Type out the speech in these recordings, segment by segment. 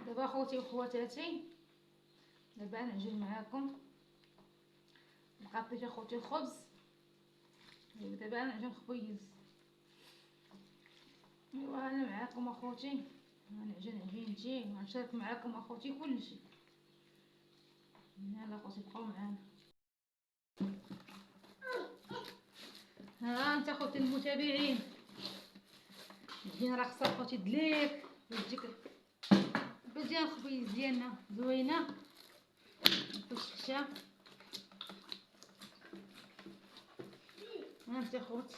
دابا خوتي وخواتاتي، دابا نعجن معاكم. لقطيت اخوتي الخبز، دابا نعجن خبيز. ايوا انا معاكم اخوتي، غنعجن عجينتي وغنشارك معاكم اخوتي كلشي. يلا اخوتي بقاو معانا. ها انت اخوتي المتابعين، العجينه راه خصها اخوتي دليك وتجيك مزيان. الخبيز ديالنا زوينه بالشكشة. ها انت اخوتي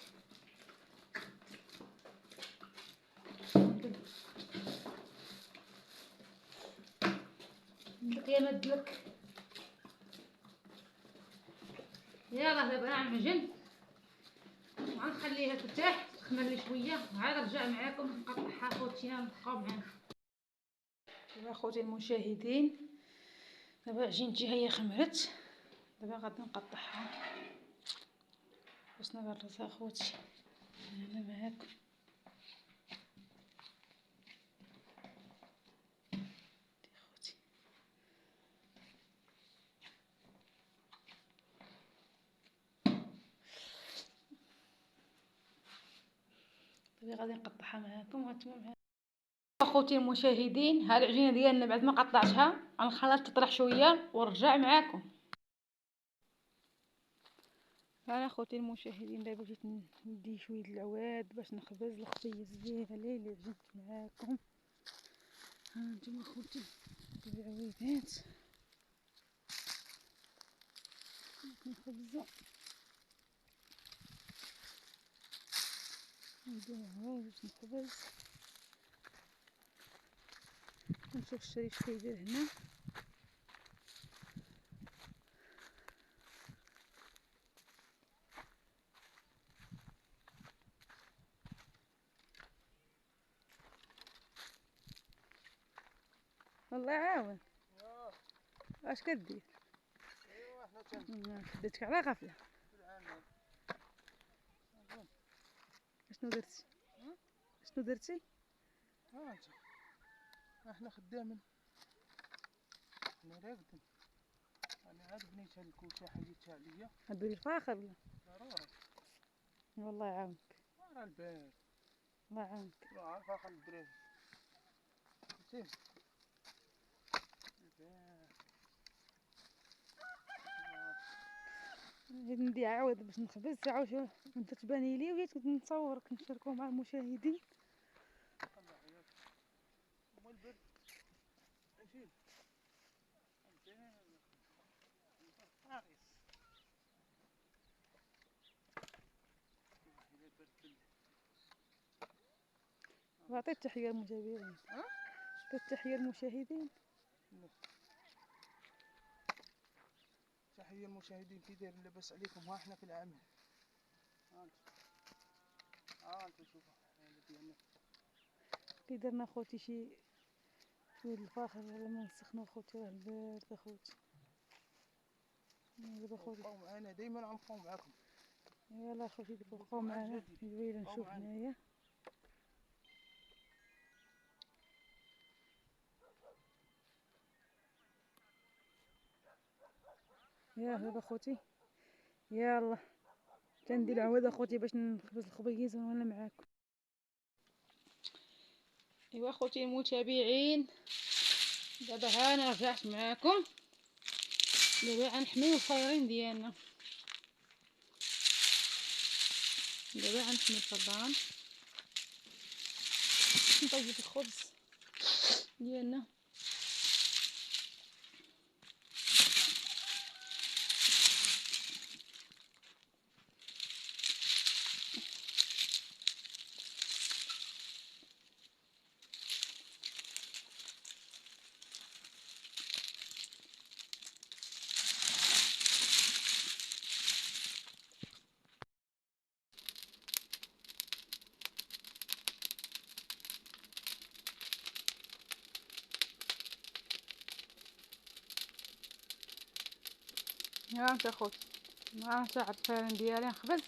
ندلك يا ما ندلك. يلا دابا غنعجن وغنخليها ترتاح تخمر لي شويه، عاد نرجع معاكم نقطعها اخوتي. بقاو معانا. دابا اخوتي المشاهدين، دابا عجينتي هي خمرت، دابا غادي نقطعها باش نغرزها اخوتي. انا معاكم. اخوتي دابا غادي نقطعها معاكم وهانتوما معايا. اخوتي المشاهدين، ها العجينه ديالنا بعد ما قطعتها غنخليها تطرح شويه ونرجع معاكم. انا اخوتي المشاهدين دابا جيت ندي شويه العواد باش نخبز الخبيز ديالي اللي عجنت معاكم. ها انتم اخوتي العويدات نخبزو، ندير العواد باش نخبز. نشوف الشريف كيدير هنا. الله يعاون. اش كدير؟ ايوا حنا خديتك على غفله. شنو درتي؟ شنو درتي؟ ها انت احنا خدامين، احنا راقدين. انا عاد بنيت هاد الكوشه حيدتها عليا. هديري الفاخر ولا؟ ضروري. والله يعاونك. راه البارد. الله يعاونك. راه عارف اخا الدراري. فهمتي؟ البارد. جيت ندي عوض باش نخبز ساعه وشويه وانت تباني لي، وجيت نصورك نشاركو مع المشاهدين. الله يعيط. هما البرد. ماشي. بعطي التحيه للمتابعين. التحيه للمشاهدين. تحيه للمشاهدين، كي دايرين؟ لاباس عليكم؟ ها احنا في العمل. ها انت شوفوا الحاله ديالنا. كي درنا خوتي شويه الفاخر على ما نسخنو خوتي، راه البارد اخوتي. دابا خوتي بقاو معنا ديما، غنبقاو معاكم. يلا خوتي بقاو معنا. جويله نشوف هنايا. دابا خوتي يلا تندير العواد اخوتي باش نخبز الخبيز وانا معاكم. ايوا اخوتي المتابعين، دابا ها انا رجعت معاكم. دابا غنحميو الفرين ديالنا. دابا غنحمي الفران، نطيب الخبز ديالنا. ها انت اخوتي مع ساعة الفرن ديالي نخبز.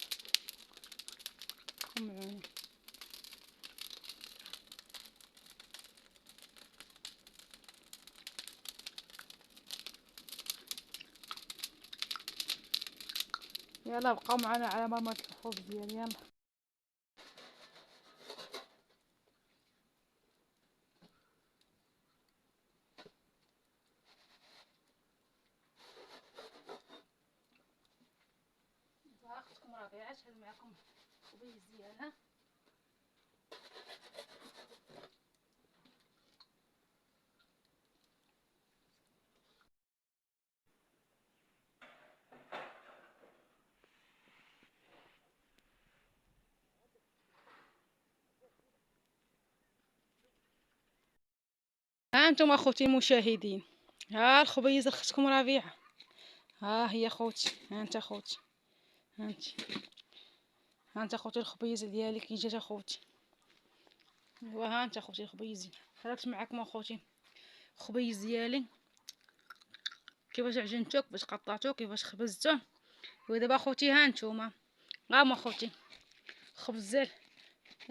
معوني يلا بقاو معنا على مرمى الخبز ديالي. يلا اختكم ربيعه شحال معكم خبيز ديالها. ها انتم اخوتي المشاهدين، ها الخبيز اختكم ربيعه، ها هي خوتي، ها انت خوتي، ها انت خوتي الخبيز ديالي كي جات اخوتي. ايوا ها انت خوتي الخبيز، شاركت معكم اخوتي الخبيز ديالي كيفاش عجنتو، كيفاش قطعتو، كيفاش خبزتو. ودابا اخوتي ها نتوما، ها اخوتي خبزات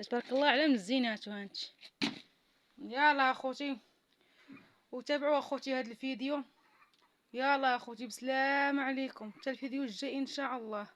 تبارك الله على مزيناتو. ها انت يلا اخوتي وتابعوا اخوتي هذا الفيديو. يلا اخوتي بسلام عليكم، حتى الفيديو الجاي ان شاء الله.